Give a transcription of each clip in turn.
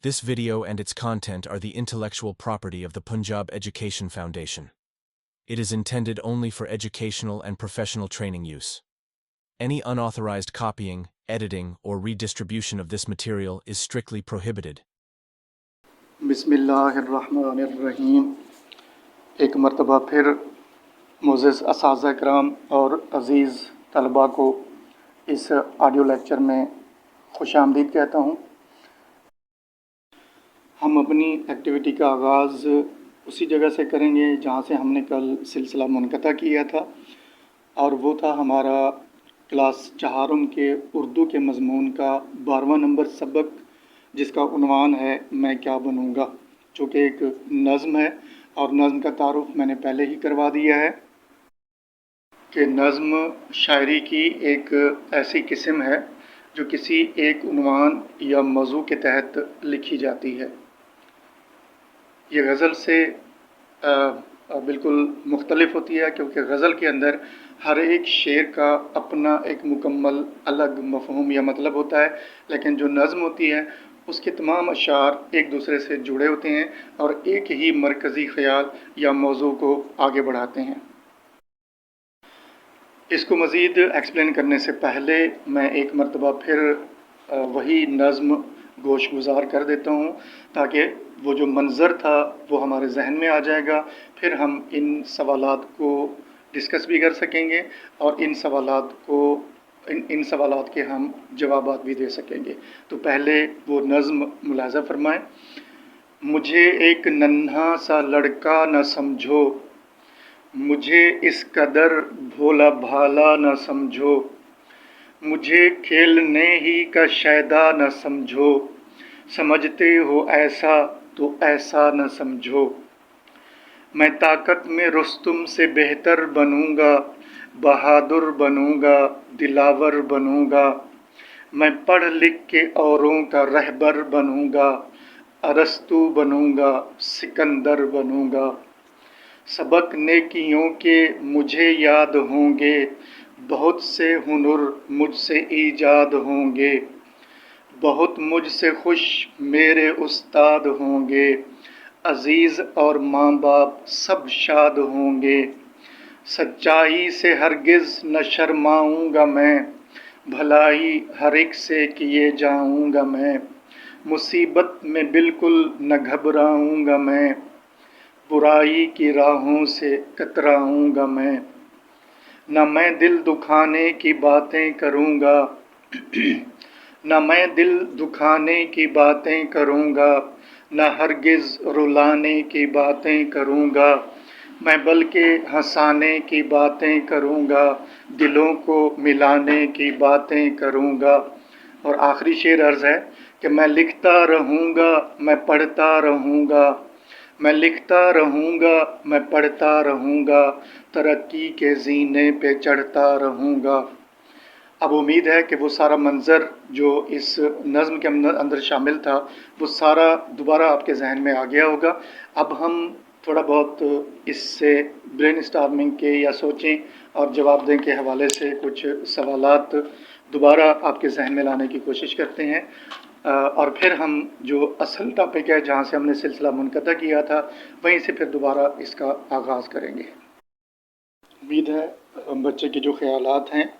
This video and its content are the intellectual property of the Punjab Education Foundation. It is intended only for educational and professional training use. Any unauthorized copying, editing, or redistribution of this material is strictly prohibited. बिस्मिल्लाहिर्रहमानिर्रहीम। एक मरतबा फिर मोअज़्ज़ज़ असातिज़ा किराम और अज़ीज़ तलबा को इस audio lecture में खुशामदीद कहता हूँ। हम अपनी एक्टिविटी का आगाज़ उसी जगह से करेंगे जहाँ से हमने कल सिलसिला मुनक़ता किया था, और वो था हमारा क्लास चहारम के उर्दू के मज़मून का 12वां नंबर सबक, जिसका उन्वान है मैं क्या बनूँगा, जो कि एक नज़्म है। और नज़्म का तारुफ़ मैंने पहले ही करवा दिया है कि नज़्म शायरी की एक ऐसी किस्म है जो किसी एक उन्वान या मौज़ू के तहत लिखी जाती है। ये गज़ल से बिल्कुल मुख्तलिफ होती है, क्योंकि गज़ल के अंदर हर एक शेर का अपना एक मुकम्मल अलग मफ़हूम या मतलब होता है, लेकिन जो नज़्म होती है उसके तमाम अशार एक दूसरे से जुड़े होते हैं और एक ही मरकज़ी ख़याल या मौज़ू को आगे बढ़ाते हैं। इसको मज़ीद एक्सप्लेन करने से पहले मैं एक मरतबा फिर वही नज़्म गोश गुज़ार कर देता हूँ, ताकि वो जो मंज़र था वो हमारे जहन में आ जाएगा। फिर हम इन सवालात को डिस्कस भी कर सकेंगे और इन सवालात के हम जवाबात भी दे सकेंगे। तो पहले वो नज़्म मुलाज़ा फरमाएं। मुझे एक नन्हा सा लड़का न समझो, मुझे इस कदर भोला भाला न समझो, मुझे खेलने ही का शैदा न समझो, समझते हो ऐसा तो ऐसा न समझो। मैं ताकत में रुस्तुम से बेहतर बनूंगा, बहादुर बनूंगा, दिलावर बनूंगा। मैं पढ़ लिख के औरों का रहबर बनूंगा, अरस्तू बनूंगा, सिकंदर बनूंगा। सबक नेकियों के मुझे याद होंगे, बहुत से हुनर मुझसे ईजाद होंगे, बहुत मुझसे खुश मेरे उस्ताद होंगे, अज़ीज़ और माँ बाप सब शाद होंगे। सच्चाई से हरगिज़ न शर्माऊँगा मैं, भलाई हर एक से किए जाऊँगा मैं। मुसीबत में बिल्कुल न घबराऊँगा मैं, बुराई की राहों से कतराऊँगा मैं। न मैं दिल दुखाने की बातें करूँगा, न मैं दिल दुखाने की बातें करूँगा, न हरगिज़ रुलाने की बातें करूँगा। मैं बल्कि हंसाने की बातें करूँगा, दिलों को मिलाने की बातें करूँगा। और आखिरी शेर अर्ज़ है कि मैं लिखता रहूँगा, मैं पढ़ता रहूँगा, मैं लिखता रहूँगा, मैं पढ़ता रहूँगा, तरक्की के ज़ीने पे चढ़ता रहूँगा। अब उम्मीद है कि वो सारा मंज़र जो इस नज़्म के अंदर शामिल था वो सारा दोबारा आपके जहन में आ गया होगा। अब हम थोड़ा बहुत इससे ब्रेनस्टॉर्मिंग के या सोचें और जवाब दें के हवाले से कुछ सवालात दोबारा आपके जहन में लाने की कोशिश करते हैं, और फिर हम जो असल टॉपिक है जहाँ से हमने सिलसिला मुनक़ता किया था वहीं से फिर दोबारा इसका आगाज़ करेंगे। उम्मीद है बच्चे के जो ख़यालात हैं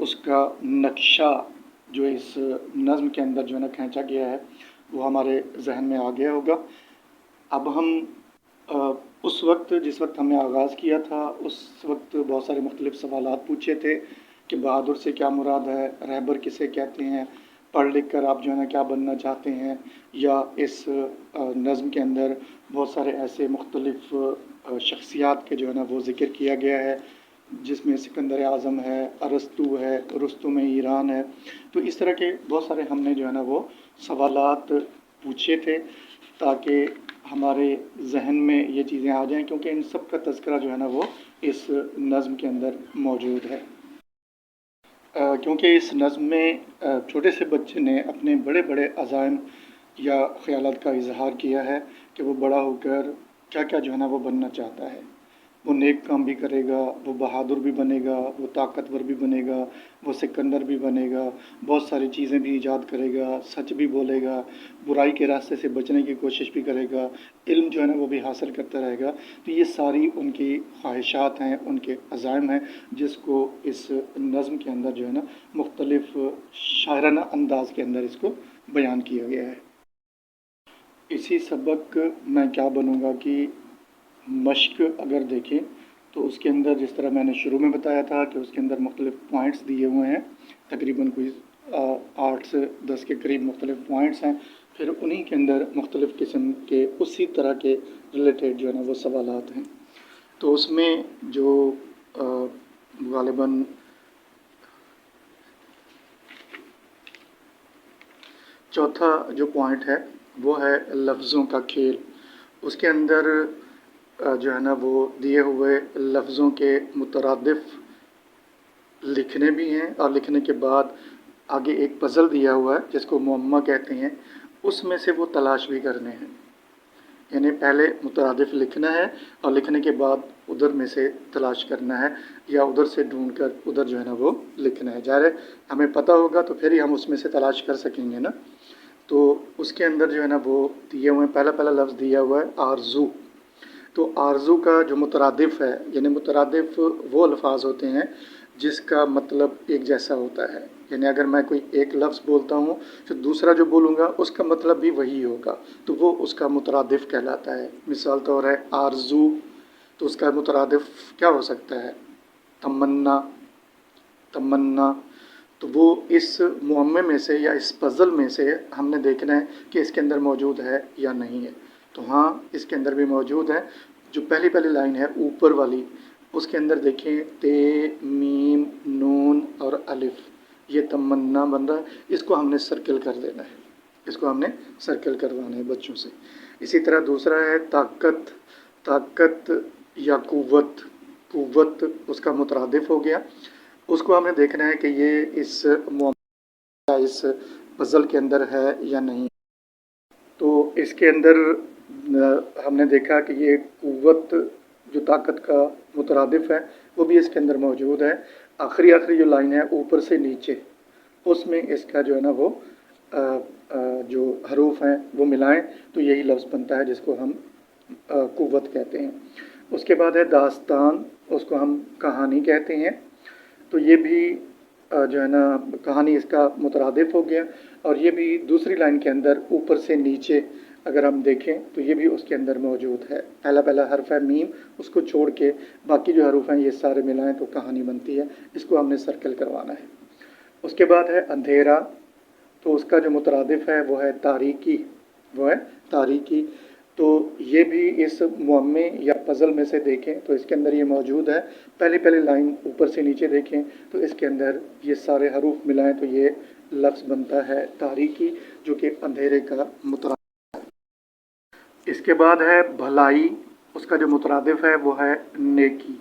उसका नक्शा जो इस नज़्म के अंदर जो है ना खींचा गया है वो हमारे जहन में आ गया होगा। अब हम उस वक्त जिस वक्त हमने आगाज़ किया था उस वक्त बहुत सारे मुख्तलिफ़ सवालात पूछे थे कि बहादुर से क्या मुराद है, रहबर किसे कहते हैं, पढ़ लिख कर आप जो है ना क्या बनना चाहते हैं, या इस नज़्म के अंदर बहुत सारे ऐसे मुख्तलिफ़ शख्सियात के जो है ना वो ज़िक्र किया गया है, जिसमें सिकंदर आज़म है, अरस्तू है, रुस्तुम ईरान है। तो इस तरह के बहुत सारे हमने जो है ना वो सवालात पूछे थे ताकि हमारे जहन में ये चीज़ें आ जाएं, क्योंकि इन सब का तज़किरा जो है ना वो इस नज़्म के अंदर मौजूद है। क्योंकि इस नज़्म में छोटे से बच्चे ने अपने बड़े बड़े अज़ाइम या ख़यालात का इजहार किया है कि वो बड़ा होकर क्या क्या जो है ना वो बनना चाहता है। وہ نیک کام بھی کرے گا، وہ بہادر بھی بنے گا، وہ طاقتور بھی بنے گا، وہ سکندر بھی بنے گا، بہت ساری چیزیں بھی ایجاد کرے گا، سچ بھی بولے گا، برائی کے راستے سے بچنے کی کوشش بھی کرے گا، علم جو ہے نا وہ بھی حاصل کرتا رہے گا۔ تو یہ ساری ان کی خواہشات ہیں، ان کے عزائم ہیں، جس کو اس نظم کے اندر جو ہے نا مختلف شاعرانہ انداز کے اندر اس کو بیان کیا گیا ہے۔ اسی سبق میں کیا بنوں گا کہ مشق اگر دیکھیں تو اس کے اندر جس طرح میں نے شروع میں بتایا تھا کہ اس کے اندر مختلف پوائنٹس دیے ہوئے ہیں، تقریباً کوئی 8 سے 10 کے قریب مختلف پوائنٹس ہیں، پھر انہی کے اندر مختلف قسم کے اسی طرح کے ریلیٹڈ جو ہے نا وہ سوالات ہیں۔ تو اس میں جو غالباً چوتھا جو پوائنٹ ہے وہ ہے لفظوں کا کھیل۔ اس کے اندر جو ہے نا وہ دیے ہوئے لفظوں کے مترادف لکھنے بھی ہیں، اور لکھنے کے بعد آگے ایک پزل دیا ہوا ہے جس کو معمہ کہتے ہیں، اس میں سے وہ تلاش بھی کرنے ہیں۔ یعنی پہلے مترادف لکھنا ہے اور لکھنے کے بعد ادھر میں سے تلاش کرنا ہے، یا ادھر سے ڈھونڈ کر ادھر جو ہے نا وہ لکھنا ہے۔ ظاہر ہے ہمیں پتہ ہوگا تو پھر ہی ہم اس میں سے تلاش کر سکیں گے نا۔ تو اس کے اندر جو ہے نا وہ دیے ہوئے ہیں، پہلا لفظ دیا ہوا ہے آرزو۔ تو آرزو کا جو مترادف ہے، یعنی مترادف وہ الفاظ ہوتے ہیں جس کا مطلب ایک جیسا ہوتا ہے۔ یعنی اگر میں کوئی ایک لفظ بولتا ہوں پھر دوسرا جو بولوں گا اس کا مطلب بھی وہی ہوگا، تو وہ اس کا مترادف کہلاتا ہے۔ مثال طور ہے آرزو، تو اس کا مترادف کیا ہو سکتا ہے؟ تمنا، تمنا۔ تو وہ اس معمے میں سے یا اس پزل میں سے ہم نے دیکھنا ہے کہ اس کے اندر موجود ہے یا نہیں ہے۔ تو ہاں اس کے اندر بھی موجود ہے۔ جو پہلی لائن ہے اوپر والی، اس کے اندر دیکھیں تے، میم، نون اور الف، یہ تمنا بن رہا ہے، اس کو ہم نے سرکل کر دینا ہے، اس کو ہم نے سرکل کروانا ہے بچوں سے۔ اسی طرح دوسرا ہے طاقت، طاقت یا قوت، قوت اس کا مترادف ہو گیا، اس کو ہم نے دیکھنا ہے کہ یہ اس اس پزل کے اندر ہے یا نہیں۔ تو اس کے اندر ہم نے دیکھا کہ یہ قوت جو طاقت کا مترادف ہے وہ بھی اس کے اندر موجود ہے۔ آخری جو لائن ہے اوپر سے نیچے، اس میں اس کا جو ہے نا وہ جو حروف ہیں وہ ملائیں تو یہی لفظ بنتا ہے جس کو ہم قوت کہتے ہیں۔ اس کے بعد ہے داستان، اس کو ہم کہانی کہتے ہیں۔ تو یہ بھی جو ہے نا کہانی اس کا مترادف ہو گیا، اور یہ بھی دوسری لائن کے اندر اوپر سے نیچے اگر ہم دیکھیں تو یہ بھی اس کے اندر موجود ہے۔ پہلا حرف ہے میم، اس کو چھوڑ کے باقی جو حروف ہیں یہ سارے ملائیں تو کہانی بنتی ہے، اس کو ہم نے سرکل کروانا ہے۔ اس کے بعد ہے اندھیرا، تو اس کا جو مترادف ہے وہ ہے تاریکی، وہ ہے تاریکی۔ تو یہ بھی اس معمے یا پزل میں سے دیکھیں تو اس کے اندر یہ موجود ہے۔ پہلی لائن اوپر سے نیچے دیکھیں تو اس کے اندر یہ سارے حروف ملائیں تو یہ لفظ بنتا ہے تاریکی، جو کہ اندھیرے کا مترادف ہے۔ اس کے بعد ہے بھلائی، اس کا جو مترادف ہے وہ ہے نیکی۔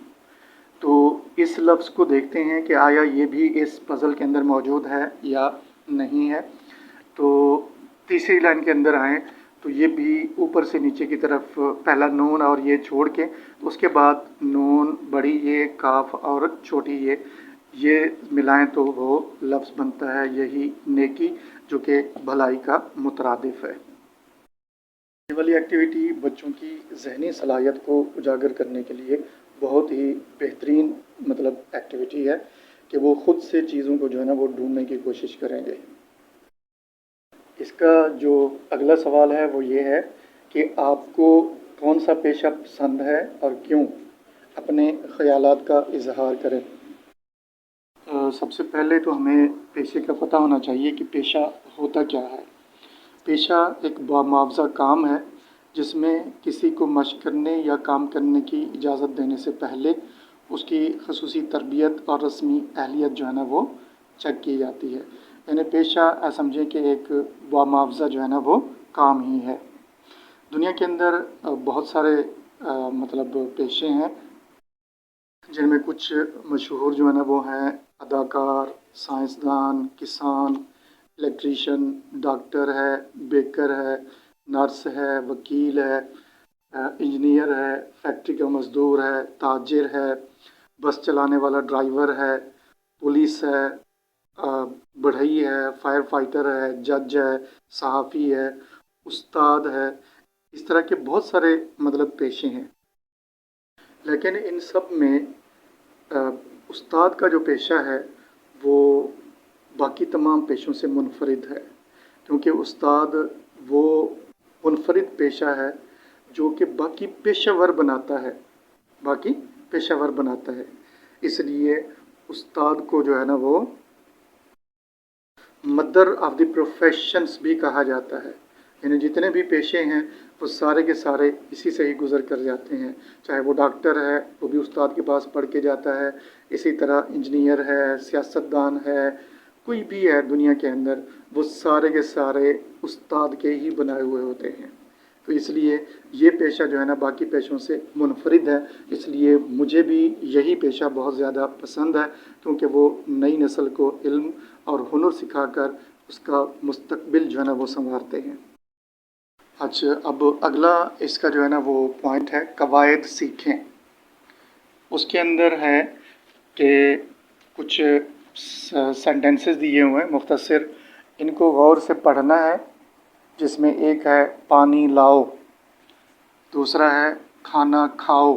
تو اس لفظ کو دیکھتے ہیں کہ آیا یہ بھی اس پزل کے اندر موجود ہے یا نہیں ہے۔ تو تیسری لائن کے اندر آئیں تو یہ بھی اوپر سے نیچے کی طرف پہلا نون اور یہ چھوڑ کے، اس کے بعد نون بڑی یہ، کاف اور چھوٹی یہ ملائیں تو وہ لفظ بنتا ہے یہی نیکی، جو کہ بھلائی کا مترادف ہے۔ یہ والی ایکٹیویٹی بچوں کی ذہنی صلاحیت کو اجاگر کرنے کے لیے بہت ہی بہترین ایکٹیویٹی ہے کہ وہ خود سے چیزوں کو جو ہے نا وہ ڈھونڈنے کی کوشش کریں گے۔ اس کا جو اگلا سوال ہے وہ یہ ہے کہ آپ کو کون سا پیشہ پسند ہے اور کیوں؟ اپنے خیالات کا اظہار کریں۔ سب سے پہلے تو ہمیں پیشے کا پتہ ہونا چاہیے کہ پیشہ ہوتا کیا ہے۔ پیشہ ایک بامعاوضہ کام ہے جس میں کسی کو مشق کرنے یا کام کرنے کی اجازت دینے سے پہلے اس کی خصوصی تربیت اور رسمی اہلیت جو ہے نا وہ چیک کی جاتی ہے۔ یعنی پیشہ سمجھیں کہ ایک بامعاوضہ جو ہے نا وہ کام ہی ہے۔ دنیا کے اندر بہت سارے پیشے ہیں جن میں کچھ مشہور جو ہے نا وہ ہیں اداکار، سائنسدان، کسان، الیکٹریشین، ڈاکٹر ہے، بیکر ہے، نرس ہے، وکیل ہے، इंजीनियर है, फैक्ट्री का मज़दूर है, ताजिर है, बस चलाने वाला ड्राइवर है, पुलिस है, बढ़ई है, फायर फाइटर है, जज है, सहाफ़ी है, उस्ताद है। इस तरह के बहुत सारे मतलब पेशे हैं, लेकिन इन सब में उस्ताद का जो पेशा है वो बाकी तमाम पेशों से मुनफरिद है, क्योंकि उस्ताद वो मुनफरिद पेशा है जो कि बाकी पेशेवर बनाता है, बाकी पेशेवर बनाता है। इसलिए उस्ताद को जो है ना वो मदर ऑफ द प्रोफेशंस भी कहा जाता है। यानी जितने भी पेशे हैं वो सारे के सारे इसी से ही गुज़र कर जाते हैं। चाहे वो डॉक्टर है वो भी उस्ताद के पास पढ़ के जाता है, इसी तरह इंजीनियर है, सियासतदान है, कोई भी है दुनिया के अंदर, वो सारे के सारे उस्ताद के ही बनाए हुए होते हैं। तो इसलिए ये पेशा जो है ना बाकी पेशों से मुनफरिद है। इसलिए मुझे भी यही पेशा बहुत ज़्यादा पसंद है, क्योंकि वो नई नस्ल को इल्म और हुनर सिखाकर उसका मुस्तकबिल जो है ना वो संवारते हैं। अच्छा, अब अगला इसका जो है ना वो पॉइंट है कवायद सीखें। उसके अंदर है कि कुछ सेंटेंसेस दिए हुए हैं मुख्तसर, इनको गौर से पढ़ना है। जिसमें एक है पानी लाओ, दूसरा है खाना खाओ,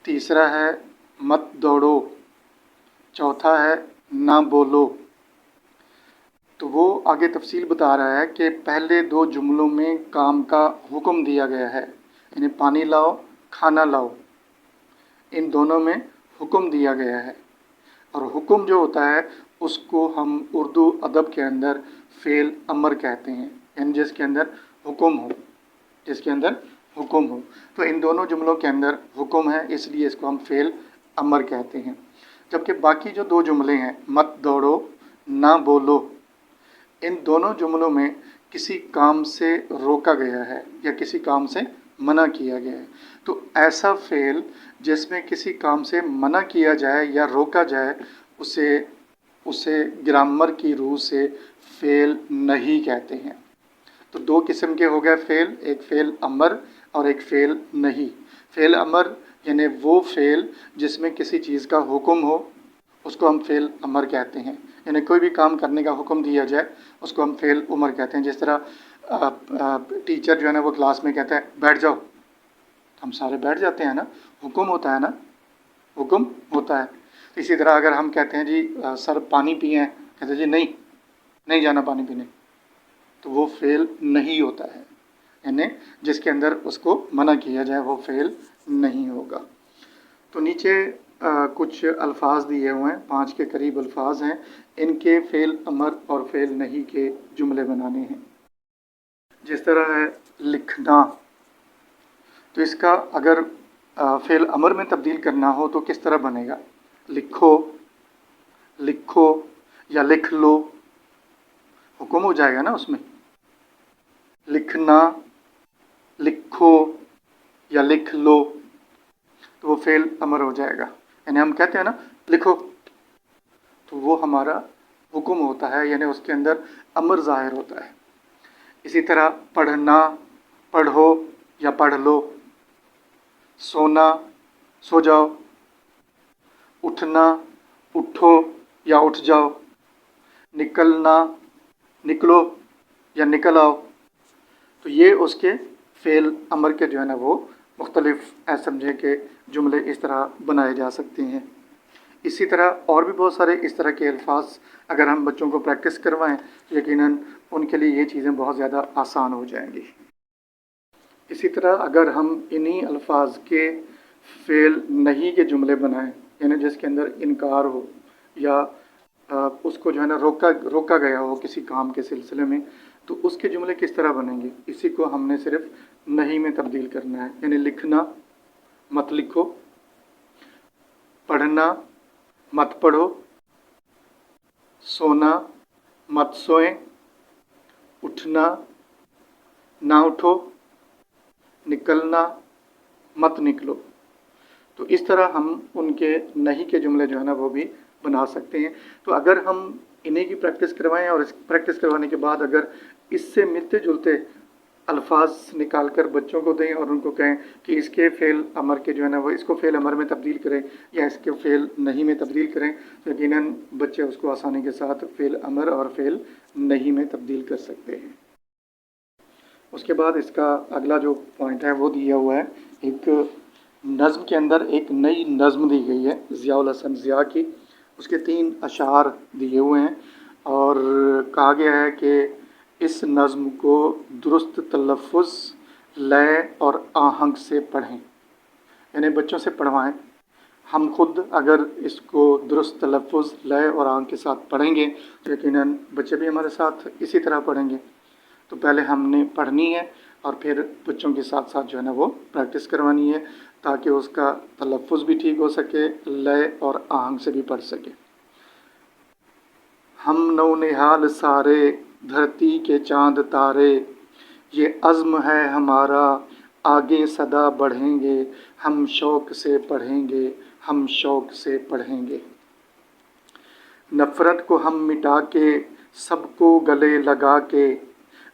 तीसरा है मत दौड़ो, चौथा है ना बोलो। तो वो आगे तफसील बता रहा है कि पहले दो जुमलों में काम का हुक्म दिया गया है, यानी पानी लाओ, खाना लाओ, इन दोनों में हुक्म दिया गया है। और हुक्म जो होता है उसको हम उर्दू अदब के अंदर फ़ेल अमर कहते हैं, यानी जिसके अंदर हुक्म हो, जिसके अंदर हुक्म हो। तो इन दोनों जुमलों के अंदर हुक्म है, इसलिए इसको हम फ़ेल अमर कहते हैं। जबकि बाकी जो दो जुमले हैं मत दौड़ो, ना बोलो, इन दोनों जुमलों में किसी काम से रोका गया है या किसी काम से मना किया गया है। तो ऐसा फ़ेल जिसमें किसी काम से मना किया जाए या रोका जाए उसे ग्रामर की रूह से फ़ेल नहीं कहते हैं। तो दो किस्म के हो गए फ़ेल, एक फ़ेल अमर और एक फ़ेल नहीं। फ़ेल अमर यानी वो फ़ेल जिसमें किसी चीज़ का हुक्म हो, उसको हम फ़ेल अमर कहते हैं। यानी कोई भी काम करने का हुक्म दिया जाए उसको हम फ़ेल उमर कहते हैं। जिस तरह टीचर जो है ना वो क्लास में कहता है बैठ जाओ, हम सारे बैठ जाते हैं ना, हुक्म होता है ना, हुक्म होता है। इसी तरह अगर हम कहते हैं जी सर पानी पिए, कहते हैं जी नहीं, नहीं जाना पानी पीने, तो वो फ़ेल नहीं होता है। यानी जिसके अंदर उसको मना किया जाए वो फ़ेल नहीं होगा। तो नीचे कुछ अल्फाज दिए हुए हैं, 5 के करीब अल्फाज हैं, इनके फ़ेल अमर और फ़ेल नहीं के जुमले बनाने हैं। जिस तरह है लिखना, तो इसका अगर फ़ेल अमर में तब्दील करना हो तो किस तरह बनेगा? लिखो, लिखो या लिख लो, हुक्म हो जाएगा ना उसमें। लिखना, लिखो या लिख लो, तो वो फ़ेल अमर हो जाएगा। यानी हम कहते हैं ना लिखो, तो वो हमारा हुक्म होता है, यानी उसके अंदर अमर ज़ाहिर होता है। इसी तरह पढ़ना, पढ़ो या पढ़ लो, सोना, सो जाओ, उठना, उठो या उठ जाओ, निकलना, निकलो या निकल आओ। तो ये उसके फ़ेल अमर के जो है ना वो मुख्तलिफ़ समझे के जुमले इस तरह बनाए जा सकते हैं। इसी तरह और भी बहुत सारे इस तरह के अल्फाज अगर हम बच्चों को प्रैक्टिस करवाएं, यकीनन उनके लिए ये चीज़ें बहुत ज़्यादा आसान हो जाएंगी। इसी तरह अगर हम इन्हीं अल्फाज के फ़ेल नहीं के जुमले बनाएं, यानी जिसके अंदर इनकार हो या उसको जो है ना रोका गया हो किसी काम के सिलसिले में, तो उसके जुमले किस तरह बनेंगे? इसी को हमने सिर्फ नहीं में तब्दील करना है। यानी लिखना, मत लिखो, पढ़ना, मत पढ़ो, सोना, मत सोएं, उठना, ना उठो, निकलना, मत निकलो। तो इस तरह हम उनके नहीं के जुमले जो है ना वो भी बना सकते हैं। तो अगर हम इन्हीं की प्रैक्टिस करवाएं और इस प्रैक्टिस करवाने के बाद अगर इससे मिलते जुलते अल्फाज निकाल कर बच्चों को दें और उनको कहें कि इसके फ़ेल अमर के जो है ना वो इसको फ़ेल अमर में तब्दील करें या इसके फ़ेल नहीं में तब्दील करें, तो यकीनन बच्चे उसको आसानी के साथ फ़ेल अमर और फ़ेल नहीं में तब्दील कर सकते हैं। उसके बाद इसका अगला जो पॉइंट है वो दिया हुआ है, एक नज़्म के अंदर एक नई नज़्म दी गई है ज़ियाउल हसन ज़िया की, उसके 3 अशार दिए हुए हैं और कहा गया है कि इस नज़्म को दुरुस्त तलफ़्फ़ुज़, लय और आहंग से पढ़ें, यानी बच्चों से पढ़वाएं। हम खुद अगर इसको दुरुस्त तलफ़्फ़ुज़, लय और आहंग के साथ पढ़ेंगे तो यकीनन बच्चे भी हमारे साथ इसी तरह पढ़ेंगे। तो पहले हमने पढ़नी है और फिर बच्चों के साथ साथ जो है ना वो प्रैक्टिस करवानी है ताकि उसका तलफ़्फ़ुज़ भी ठीक हो सके, लय और आहंग से भी पढ़ सके। हम नौनिहाल सारे, धरती के चांद तारे, ये अज़्म है हमारा, आगे सदा बढ़ेंगे, हम शौक़ से पढ़ेंगे, हम शौक़ से पढ़ेंगे। नफ़रत को हम मिटा के, सबको गले लगा के,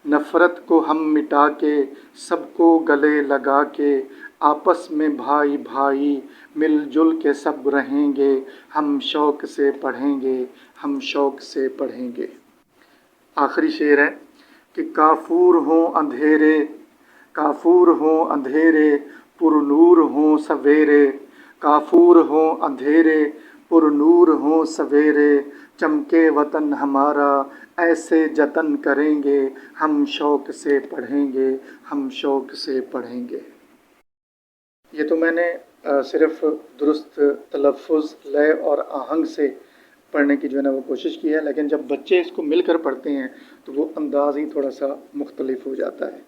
नफ़रत को हम मिटा के, सबको गले लगा के, आपस में भाई भाई मिलजुल के सब रहेंगे, हम शौक़ से पढ़ेंगे, हम शौक़ से पढ़ेंगे। आखिरी शेर है कि काफूर हों अंधेरे, काफूर हों अंधेरे, पुरनूर हों सवेरे, काफूर हों अंधेरे, पुरनूर हों सवेरे, चमके वतन हमारा, ऐसे जतन करेंगे, हम शौक़ से पढ़ेंगे, हम शौक़ से पढ़ेंगे। ये तो मैंने सिर्फ़ दुरुस्त तलफ़्फ़ुज़, लय और आहंग से पढ़ने की जो है ना वो कोशिश की है, लेकिन जब बच्चे इसको मिलकर पढ़ते हैं तो वो अंदाज़ ही थोड़ा सा मुख्तलिफ हो जाता है।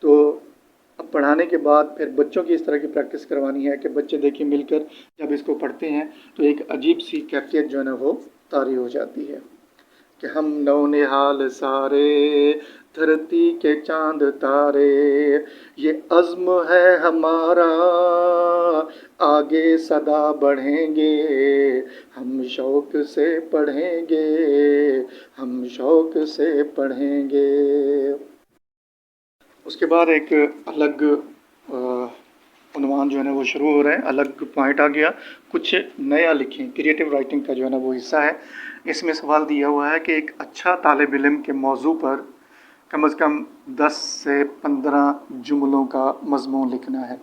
तो अब पढ़ाने के बाद फिर बच्चों की इस तरह की प्रैक्टिस करवानी है कि बच्चे देखिए मिलकर जब इसको पढ़ते हैं तो एक अजीब सी कैफियत जो है ना वो तारी हो जाती है कि हम नौनिहाल सारे, धरती के चांद तारे, ये अज़्म है हमारा, आगे सदा बढ़ेंगे, हम शौक़ से पढ़ेंगे, हम शौक़ से पढ़ेंगे। उसके बाद एक अलग उन्वान जो है ना वो शुरू हो रहा है, अलग पॉइंट आ गया, कुछ नया लिखें, क्रिएटिव राइटिंग का जो है ना वो हिस्सा है। इसमें सवाल दिया हुआ है कि एक अच्छा तालिब इल्म के मौजू पर कम से कम 10 से 15 जुमलों का मज़मून लिखना है।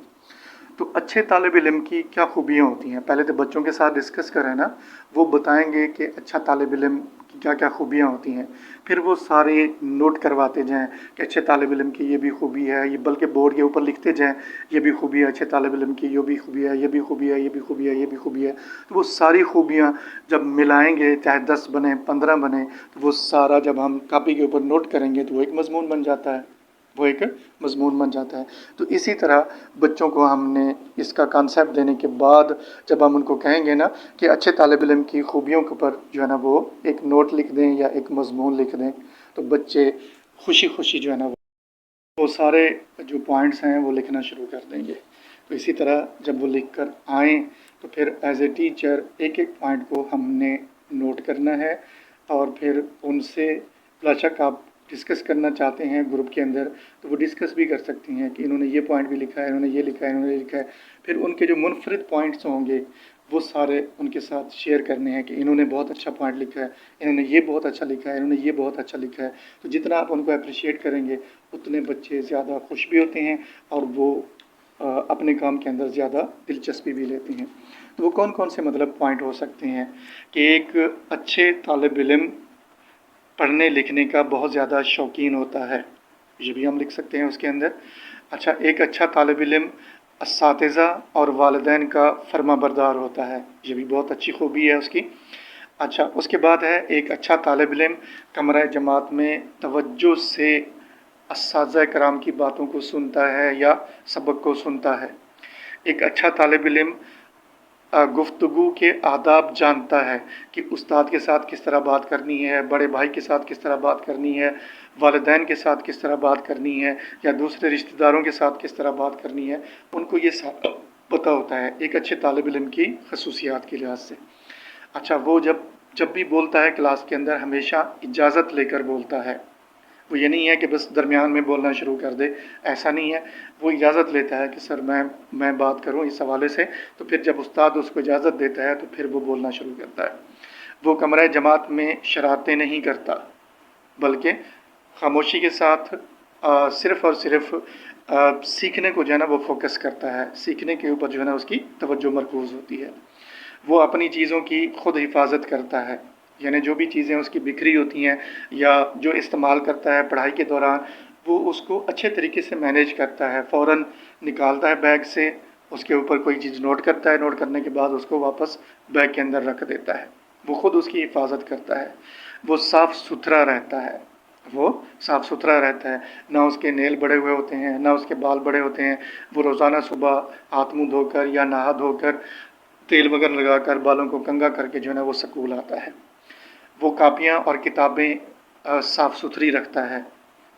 तो अच्छे तालिब इल्म की क्या खूबियाँ होती हैं, पहले तो बच्चों के साथ डिस्कस करें ना, वो बताएंगे कि अच्छा तालिब इल्म की क्या क्या खूबियाँ होती हैं, फिर वो सारे नोट करवाते जाएं कि अच्छे तालिब इल्म की ये भी खूबी है, ये बल्कि बोर्ड के ऊपर लिखते जाएं, ये भी खूबी है अच्छे तालिब इल्म की, ये भी खूबी है, ये भी खूबी है, ये भी खूबी है, ये भी खूबी है। तो वो सारी खूबियाँ जब मिलाएंगे, चाहे 10 बने 15 बने, तो वो सारा जब हम कापी के ऊपर नोट करेंगे तो वो एक मज़मून बन जाता है, वो एक मज़मून बन जाता है। तो इसी तरह बच्चों को हमने इसका कॉन्सेप्ट देने के बाद जब हम उनको कहेंगे ना कि अच्छे तालिब इल्म की खूबियों के ऊपर जो है ना वो एक नोट लिख दें या एक मज़मून लिख दें, तो बच्चे खुशी खुशी जो है ना वो सारे जो पॉइंट्स हैं वो लिखना शुरू कर देंगे। तो इसी तरह जब वो लिख कर आएँ तो फिर एज ए टीचर एक एक पॉइंट को हमने नोट करना है और फिर उनसे बेशक आप डिस्कस करना चाहते हैं ग्रुप के अंदर तो वो डिस्कस भी कर सकती हैं कि इन्होंने ये पॉइंट भी लिखा है, इन्होंने ये लिखा है, इन्होंने ये लिखा है। फिर उनके जो मुनफरिद पॉइंट्स होंगे वो सारे उनके साथ शेयर करने हैं कि इन्होंने बहुत अच्छा पॉइंट लिखा है, इन्होंने ये बहुत अच्छा लिखा है, इन्होंने ये बहुत अच्छा लिखा है। तो जितना आप उनको अप्रिशिएट करेंगे उतने बच्चे ज़्यादा खुश भी होते हैं और वो अपने काम के अंदर ज़्यादा दिलचस्पी भी लेते हैं। तो वो कौन कौन से मतलब पॉइंट हो सकते हैं कि एक अच्छे तालिब इल्म पढ़ने लिखने का बहुत ज़्यादा शौकीन होता है, ये भी हम लिख सकते हैं उसके अंदर। अच्छा, एक अच्छा तालिब इल्म असातिज़ा और वालिदैन का फर्माबरदार होता है, ये भी बहुत अच्छी खूबी है उसकी। अच्छा, उसके बाद है एक अच्छा तालिब इल्म कमरा जमात में तवज्जो से असातिज़ा कराम की बातों को सुनता है या सबक को सुनता है। एक अच्छा तालिब इल्म गुफ्तगू के आदाब जानता है कि उस्ताद के साथ किस तरह बात करनी है, बड़े भाई के साथ किस तरह बात करनी है, वालिदैन के साथ किस तरह बात करनी है या दूसरे रिश्तेदारों के साथ किस तरह बात करनी है, उनको ये सारा पता होता है एक अच्छे तालिब इल्म की खसूसियात के लिहाज से। अच्छा, वो जब भी बोलता है क्लास के अंदर हमेशा इजाज़त लेकर बोलता है, وہ یہ نہیں ہے کہ بس درمیان میں بولنا شروع کر دے، ایسا نہیں ہے. وہ اجازت لیتا ہے کہ سر میں بات کروں اس حوالے سے، تو پھر جب استاد اس کو اجازت دیتا ہے تو پھر وہ بولنا شروع کرتا ہے. وہ کمرہ جماعت میں شرارتیں نہیں کرتا، بلکہ خاموشی کے ساتھ صرف اور صرف سیکھنے کو جو ہے نا وہ فوکس کرتا ہے، سیکھنے کے اوپر جو ہے نا اس کی توجہ مرکوز ہوتی ہے. وہ اپنی چیزوں کی خود حفاظت کرتا ہے، یعنی جو بھی چیزیں اس کی بکھری ہوتی ہیں یا جو استعمال کرتا ہے پڑھائی کے دوران، وہ اس کو اچھے طریقے سے مینیج کرتا ہے. فوراً نکالتا ہے بیگ سے، اس کے اوپر کوئی چیز نوٹ کرتا ہے، نوٹ کرنے کے بعد اس کو واپس بیگ کے اندر رکھ دیتا ہے. وہ خود اس کی حفاظت کرتا ہے. وہ صاف ستھرا رہتا ہے، وہ صاف ستھرا رہتا ہے. نہ اس کے نیل بڑے ہوئے ہوتے ہیں، نہ اس کے بال بڑے ہوتے ہیں. وہ روزانہ صبح ہاتھ منہ دھو کر یا نہا دھو کر تیل وغیرہ لگا کر بالوں کو کنگھا کر کے جو ہے نا وہ سکول آتا ہے. وہ کاپیاں اور کتابیں صاف ستھری رکھتا ہے.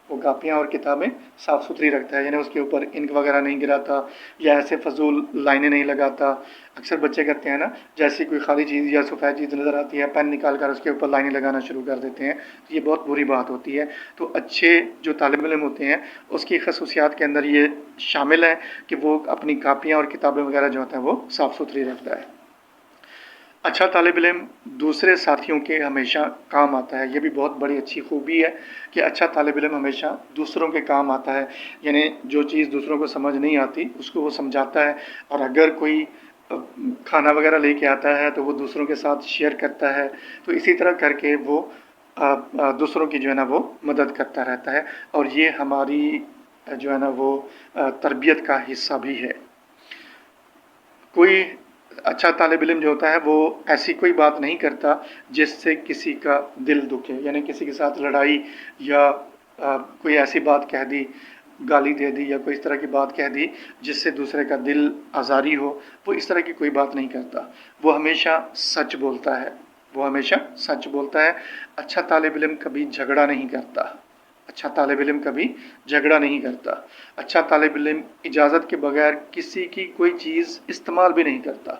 وہ کاپیاں اور کتابیں صاف ستھری رکھتا ہے، یعنی اس کے اوپر انک وغیرہ نہیں گراتا یا ایسے فضول لائنیں نہیں لگاتا. اکثر بچے کرتے ہیں نا، جیسی کوئی خالی چیز یا سفید چیز نظر آتی ہے، پین نکال کر اس کے اوپر لائنیں لگانا شروع کر دیتے ہیں. تو یہ بہت بری بات ہوتی ہے. تو اچھے جو طالب علم ہوتے ہیں اس کی خصوصیات کے اندر یہ شامل ہے کہ وہ اپنی کاپیاں اور کتابیں وغیرہ جو ہوتے ہیں وہ صاف ستھری رکھتا ہے. اچھا طالب علم دوسرے ساتھیوں کے ہمیشہ کام آتا ہے. یہ بھی بہت بڑی اچھی خوبی ہے کہ اچھا طالب علم ہمیشہ دوسروں کے کام آتا ہے. یعنی جو چیز دوسروں کو سمجھ نہیں آتی اس کو وہ سمجھاتا ہے، اور اگر کوئی کھانا وغیرہ لے کے آتا ہے تو وہ دوسروں کے ساتھ شیئر کرتا ہے. تو اسی طرح کر کے وہ دوسروں کی جو ہے نا وہ مدد کرتا رہتا ہے، اور یہ ہماری جو ہے نا وہ تربیت کا حصہ بھی ہے. کوئی اچھا طالب علم جو ہوتا ہے وہ ایسی کوئی بات نہیں کرتا جس سے کسی کا دل دکھے، یعنی کسی کے ساتھ لڑائی یا کوئی ایسی بات کہہ دی، گالی دے دی یا کوئی اس طرح کی بات کہہ دی جس سے دوسرے کا دل آزاری ہو. وہ اس طرح کی کوئی بات نہیں کرتا. وہ ہمیشہ سچ بولتا ہے، وہ ہمیشہ سچ بولتا ہے. اچھا طالب علم کبھی جھگڑا نہیں کرتا. اچھا طالب علم کبھی جھگڑا نہیں کرتا. اچھا طالب علم اجازت کے بغیر کسی کی کوئی چیز استعمال بھی نہیں کرتا.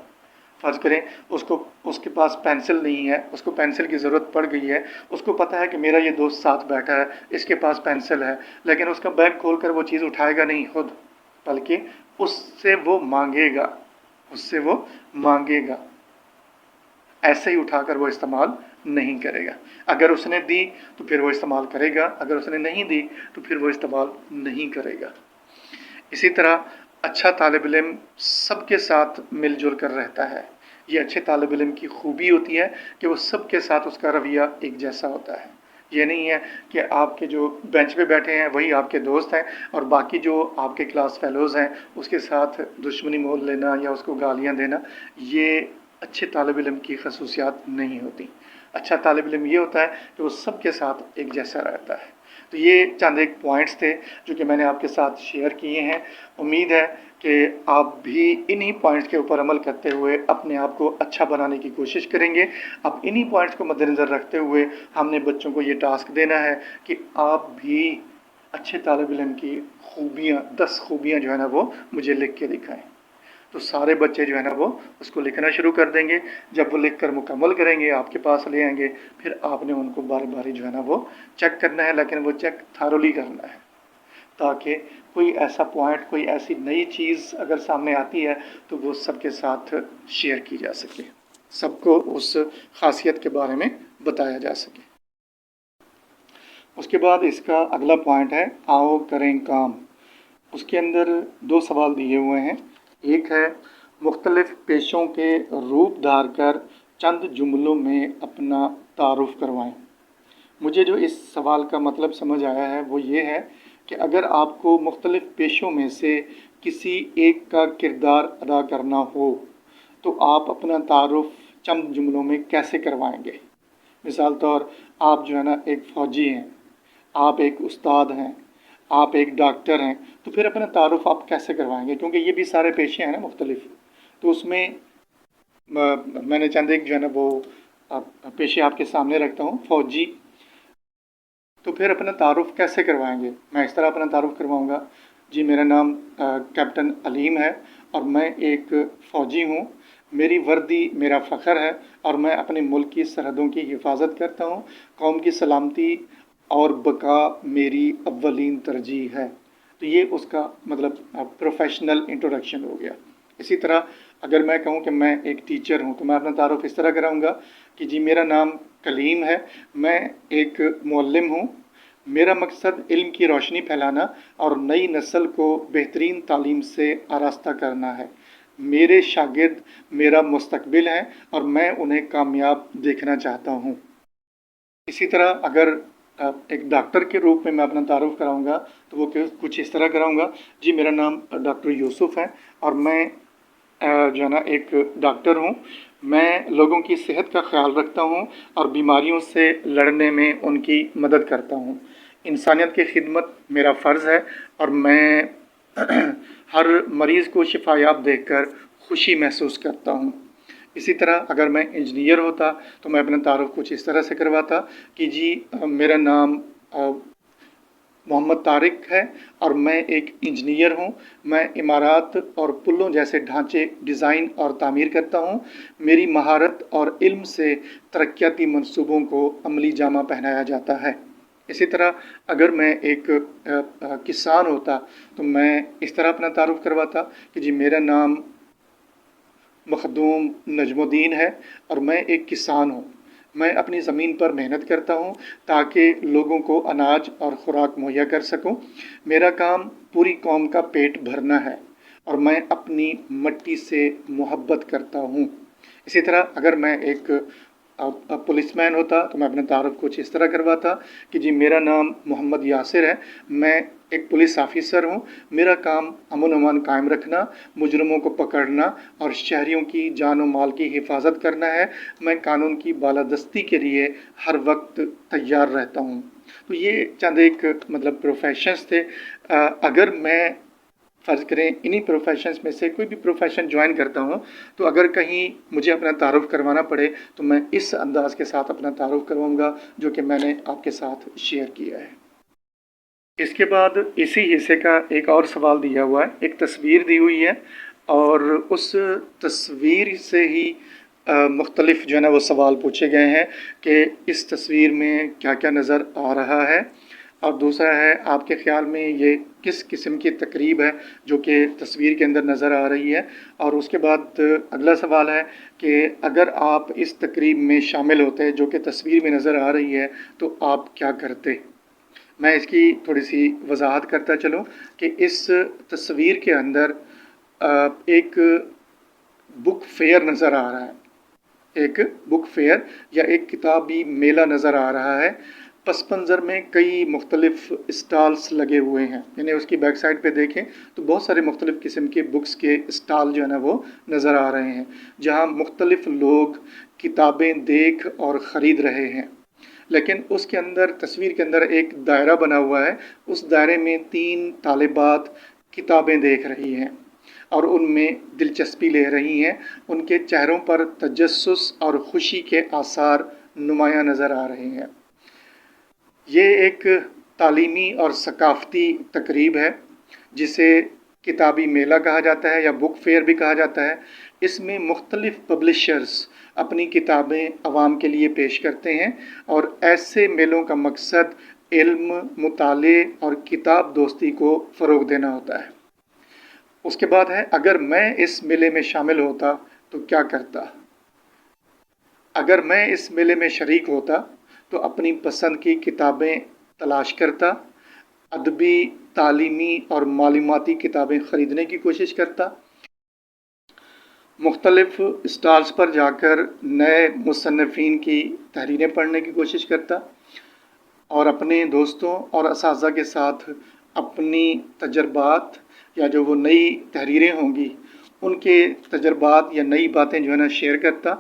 فرض کریں اس کے پاس پینسل نہیں ہے، اس کو پینسل کی ضرورت پڑ گئی ہے، اس کو پتہ ہے کہ میرا یہ دوست ساتھ بیٹھا ہے، اس کے پاس پینسل ہے، لیکن اس کا بیگ کھول کر وہ چیز اٹھائے گا نہیں خود، بلکہ اس سے وہ مانگے گا، اس سے وہ مانگے گا. ایسے ہی اٹھا کر وہ استعمال نہیں کرے گا. اگر اس نے دی تو پھر وہ استعمال کرے گا، اگر اس نے نہیں دی تو پھر وہ استعمال نہیں کرے گا. اسی طرح اچھا طالب علم سب کے ساتھ مل جل کر رہتا ہے. یہ اچھے طالب علم کی خوبی ہوتی ہے کہ وہ سب کے ساتھ اس کا رویہ ایک جیسا ہوتا ہے. یہ نہیں ہے کہ آپ کے جو بینچ پہ بیٹھے ہیں وہی آپ کے دوست ہیں اور باقی جو آپ کے کلاس فیلوز ہیں اس کے ساتھ دشمنی مول لینا یا اس کو گالیاں دینا، یہ اچھے طالب علم کی خصوصیات نہیں ہوتی. اچھا طالب علم یہ ہوتا ہے کہ وہ سب کے ساتھ ایک جیسا رہتا ہے. تو یہ چند ایک پوائنٹس تھے جو کہ میں نے آپ کے ساتھ شیئر کیے ہیں. امید ہے کہ آپ بھی انہی پوائنٹس کے اوپر عمل کرتے ہوئے اپنے آپ کو اچھا بنانے کی کوشش کریں گے. اب انہی پوائنٹس کو مد نظر رکھتے ہوئے ہم نے بچوں کو یہ ٹاسک دینا ہے کہ آپ بھی اچھے طالب علم کی خوبیاں 10 خوبیاں جو ہے نا وہ مجھے لکھ کے دکھائیں. تو سارے بچے جو ہے نا وہ اس کو لکھنا شروع کر دیں گے. جب وہ لکھ کر مکمل کریں گے آپ کے پاس لے آئیں گے، پھر آپ نے ان کو باری باری جو ہے نا وہ چیک کرنا ہے، لیکن وہ چیک تھارولی کرنا ہے تاکہ کوئی ایسا پوائنٹ، کوئی ایسی نئی چیز اگر سامنے آتی ہے تو وہ سب کے ساتھ شیئر کی جا سکے، سب کو اس خاصیت کے بارے میں بتایا جا سکے. اس کے بعد اس کا اگلا پوائنٹ ہے آؤ کریں کام. اس کے اندر 2 سوال دیے ہوئے ہیں. ایک ہے مختلف پیشوں کے روپ دھار کر چند جملوں میں اپنا تعارف کروائیں. مجھے جو اس سوال کا مطلب سمجھ آیا ہے وہ یہ ہے کہ اگر آپ کو مختلف پیشوں میں سے کسی ایک کا کردار ادا کرنا ہو تو آپ اپنا تعارف چند جملوں میں کیسے کروائیں گے. مثال طور آپ جو ہے نا ایک فوجی ہیں، آپ ایک استاد ہیں، آپ ایک ڈاکٹر ہیں، تو پھر اپنا تعارف آپ کیسے کروائیں گے؟ کیونکہ یہ بھی سارے پیشے ہیں نا مختلف. تو اس میں میں نے چند ایک جو ہے نا وہ پیشے آپ کے سامنے رکھتا ہوں. فوجی، تو پھر اپنا تعارف کیسے کروائیں گے؟ میں اس طرح اپنا تعارف کرواؤں گا، جی میرا نام کیپٹن علیم ہے اور میں ایک فوجی ہوں. میری وردی میرا فخر ہے اور میں اپنے ملک کی سرحدوں کی حفاظت کرتا ہوں. قوم کی سلامتی اور بقا میری اولین ترجیح ہے. تو یہ اس کا مطلب پروفیشنل انٹروڈکشن ہو گیا. اسی طرح اگر میں کہوں کہ میں ایک ٹیچر ہوں تو میں اپنا تعارف اس طرح کراؤں گا کہ جی میرا نام کلیم ہے، میں ایک معلم ہوں، میرا مقصد علم کی روشنی پھیلانا اور نئی نسل کو بہترین تعلیم سے آراستہ کرنا ہے. میرے شاگرد میرا مستقبل ہیں اور میں انہیں کامیاب دیکھنا چاہتا ہوں. اسی طرح اگر ایک ڈاکٹر کے روپ میں اپنا تعارف کراؤں گا تو وہ کچھ اس طرح کراؤں گا، جی میرا نام ڈاکٹر یوسف ہے اور میں جو ہے نا ایک ڈاکٹر ہوں. میں لوگوں کی صحت کا خیال رکھتا ہوں اور بیماریوں سے لڑنے میں ان کی مدد کرتا ہوں. انسانیت کی خدمت میرا فرض ہے اور میں ہر مریض کو شفا یاب دیکھ کر خوشی محسوس کرتا ہوں. اسی طرح اگر میں انجینئر ہوتا تو میں اپنا تعارف کچھ اس طرح سے کرواتا کہ جی میرا نام محمد طارق ہے اور میں ایک انجینئر ہوں. میں عمارات اور پلوں جیسے ڈھانچے ڈیزائن اور تعمیر کرتا ہوں. میری مہارت اور علم سے ترقیاتی منصوبوں کو عملی جامہ پہنایا جاتا ہے. اسی طرح اگر میں ایک کسان ہوتا تو میں اس طرح اپنا تعارف کرواتا کہ جی میرا نام مخدوم نجم الدین ہے اور میں ایک کسان ہوں. میں اپنی زمین پر محنت کرتا ہوں تاکہ لوگوں کو اناج اور خوراک مہیا کر سکوں. میرا کام پوری قوم کا پیٹ بھرنا ہے اور میں اپنی مٹی سے محبت کرتا ہوں. اسی طرح اگر میں ایک پولیس مین ہوتا تو میں اپنا تعارف کچھ اس طرح کرواتا کہ جی میرا نام محمد یاسر ہے، میں ایک پولیس آفیسر ہوں. میرا کام امن و امان قائم رکھنا، مجرموں کو پکڑنا اور شہریوں کی جان و مال کی حفاظت کرنا ہے. میں قانون کی بالادستی کے لیے ہر وقت تیار رہتا ہوں. تو یہ چند ایک مطلب پروفیشنز تھے. اگر میں فرض کریں انہی پروفیشنز میں سے کوئی بھی پروفیشن جوائن کرتا ہوں تو اگر کہیں مجھے اپنا تعارف کروانا پڑے تو میں اس انداز کے ساتھ اپنا تعارف کرواؤں گا جو کہ میں نے آپ کے ساتھ شیئر کیا ہے. اس کے بعد اسی حصے کا ایک اور سوال دیا ہوا ہے، ایک تصویر دی ہوئی ہے اور اس تصویر سے ہی مختلف جو ہے نا وہ سوال پوچھے گئے ہیں کہ اس تصویر میں کیا کیا نظر آ رہا ہے، اور دوسرا ہے آپ کے خیال میں یہ کس قسم کی تقریب ہے جو کہ تصویر کے اندر نظر آ رہی ہے. اور اس کے بعد اگلا سوال ہے کہ اگر آپ اس تقریب میں شامل ہوتے جو کہ تصویر میں نظر آ رہی ہے تو آپ کیا کرتے. میں اس کی تھوڑی سی وضاحت کرتا چلوں کہ اس تصویر کے اندر ایک بک فیئر نظر آ رہا ہے، ایک بک فیئر یا ایک کتابی میلہ نظر آ رہا ہے. پس منظر میں کئی مختلف اسٹالس لگے ہوئے ہیں، یعنی اس کی بیک سائڈ پہ دیکھیں تو بہت سارے مختلف قسم کے بکس کے اسٹال جو ہے نا وہ نظر آ رہے ہیں جہاں مختلف لوگ کتابیں دیکھ اور خرید رہے ہیں. لیکن اس کے اندر تصویر کے اندر ایک دائرہ بنا ہوا ہے، اس دائرے میں 3 طالبات کتابیں دیکھ رہی ہیں اور ان میں دلچسپی لے رہی ہیں. ان کے چہروں پر تجسس اور خوشی کے آثار نمایاں نظر آ رہے ہیں. یہ ایک تعلیمی اور ثقافتی تقریب ہے جسے کتابی میلہ کہا جاتا ہے یا بک فیئر بھی کہا جاتا ہے. اس میں مختلف پبلشرز اپنی کتابیں عوام کے لیے پیش کرتے ہیں اور ایسے میلوں کا مقصد علم، مطالعے اور کتاب دوستی کو فروغ دینا ہوتا ہے. اس کے بعد ہے اگر میں اس میلے میں شامل ہوتا تو کیا کرتا. اگر میں اس میلے میں شریک ہوتا تو اپنی پسند کی کتابیں تلاش کرتا، ادبی، تعلیمی اور معلوماتی کتابیں خریدنے کی کوشش کرتا، مختلف اسٹالز پر جا کر نئے مصنفین کی تحریریں پڑھنے کی کوشش کرتا اور اپنے دوستوں اور اساتذہ کے ساتھ اپنی تجربات یا جو وہ نئی تحریریں ہوں گی ان کے تجربات یا نئی باتیں جو ہے نا شیئر کرتا.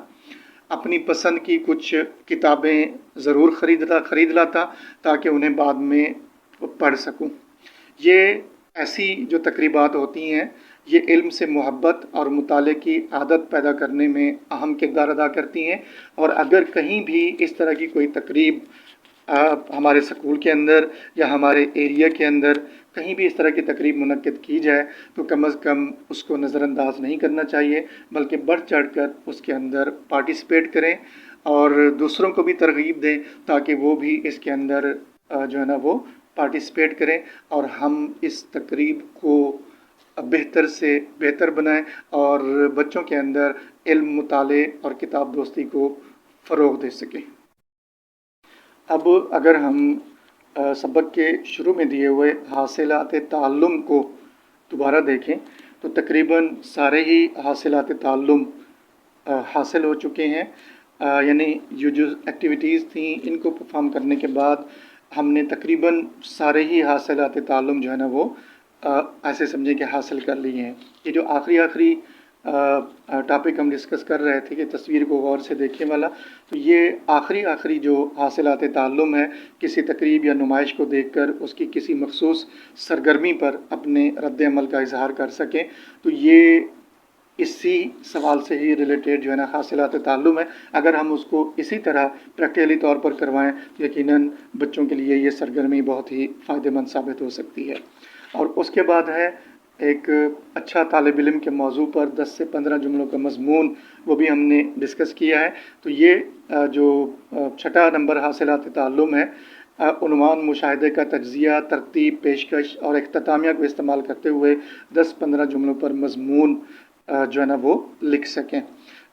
اپنی پسند کی کچھ کتابیں ضرور خرید لاتا تاکہ انہیں بعد میں پڑھ سکوں. یہ ایسی جو تقریبات ہوتی ہیں یہ علم سے محبت اور مطالعے کی عادت پیدا کرنے میں اہم کردار ادا کرتی ہیں. اور اگر کہیں بھی اس طرح کی کوئی تقریب ہمارے سکول کے اندر یا ہمارے ایریا کے اندر کہیں بھی اس طرح کی تقریب منعقد کی جائے تو کم از کم اس کو نظر انداز نہیں کرنا چاہیے بلکہ بڑھ چڑھ کر اس کے اندر پارٹیسپیٹ کریں اور دوسروں کو بھی ترغیب دیں تاکہ وہ بھی اس کے اندر जो है ना वो पार्टिसिपेट करें और हम इस तकरीब को बेहतर से बेहतर बनाएं और बच्चों के अंदर इल्म, मुताले और किताब दोस्ती को फ़रोग़ दे सकें। अब अगर हम सबक के शुरू में दिए हुए हासिलात ताल्लुम को दोबारा देखें तो तकरीबन सारे ही हासिलात ताल्लुम हासिल हो चुके हैं। यानी ये जो एक्टिविटीज़ थी इनको परफॉर्म करने के बाद हमने तकरीबन सारे ही हासिलात ताल्लुम जो है ना वो ऐसे समझें कि हासिल कर लिए हैं। ये जो आखिरी टॉपिक हम डिस्कस कर रहे थे कि तस्वीर को गौर से देखने वाला, तो ये आखिरी जो हासिलात ताल्लुम है किसी तकरीब या नुमाइश को देखकर उसकी किसी मखसूस सरगर्मी पर अपने रद्द अमल का इजहार कर सकें, तो ये इसी सवाल से ही रिलेटेड जो है ना हासिलात ताल्लुम है। अगर हम उसको इसी तरह प्रैक्टिकली तौर पर करवाएं तो यकीनन बच्चों के लिए ये सरगर्मी बहुत ही फ़ायदेमंद साबित हो सकती है। और उसके बाद है एक अच्छा तालिब इल्म के मौजू पर 10 से 15 जुमलों का मज़मून, वो भी हमने डिस्कस किया है। तो ये जो छठा नंबर हासिलात ताल्लुम है, उन्वान मुशाहिदे का तज्ज़िया, तरतीब, पेशकश और इख्तितामिया को इस्तेमाल करते हुए 10-15 जुमलों पर मज़मून जो है ना वो लिख सकें।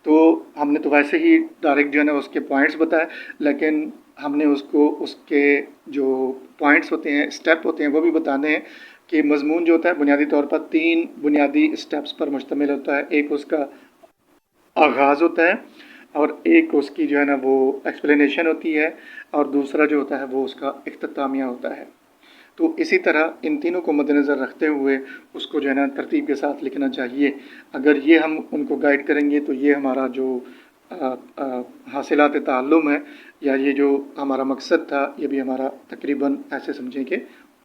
तो हमने तो वैसे ही डायरेक्ट जो है ना उसके पॉइंट्स बताए, लेकिन हमने उसको उसके जो पॉइंट्स होते हैं, स्टेप होते हैं, वो भी बताने हैं कि मज़मून जो होता है बुनियादी तौर पर 3 बुनियादी स्टेप्स पर मुश्तमिल होता है। एक उसका आगाज़ होता है और एक उसकी जो है ना वो एक्सप्लेनेशन होती है और दूसरा जो होता है वो उसका इख्तितामिया होता है। तो इसी तरह इन तीनों को मद्देनज़र रखते हुए उसको जो है ना तरतीब के साथ लिखना चाहिए। अगर ये हम उनको गाइड करेंगे तो ये हमारा जो हासिलात ताल्लुम है या ये जो हमारा मकसद था, ये भी हमारा तकरीबन ऐसे समझें कि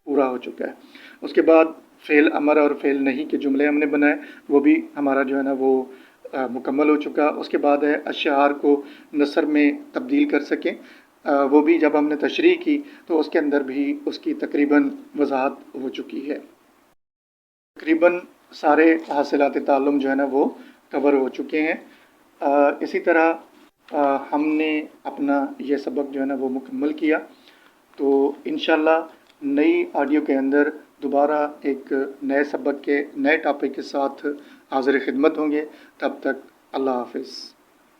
पूरा हो चुका है। उसके बाद फ़ेल अमर और फ़ेल नहीं के जुमले हमने बनाए, वो भी हमारा जो है ना वो मुकम्मल हो चुका। उसके बाद है अशआर को नसर में तब्दील कर सकें, वो भी जब हमने तशरीह की तो उसके अंदर भी उसकी तकरीबन वजाहत हो चुकी है। तकरीबन सारे हासिलात ताल्लुम जो है ना वो कवर हो चुके हैं। इसी तरह हमने अपना ये सबक जो है ना वो मुकम्मल किया। तो इंशाअल्लाह नई ऑडियो के अंदर दोबारा एक नए सबक के नए टॉपिक के साथ हाज़िर खिदमत होंगे। तब तक अल्लाह हाफ़िज़।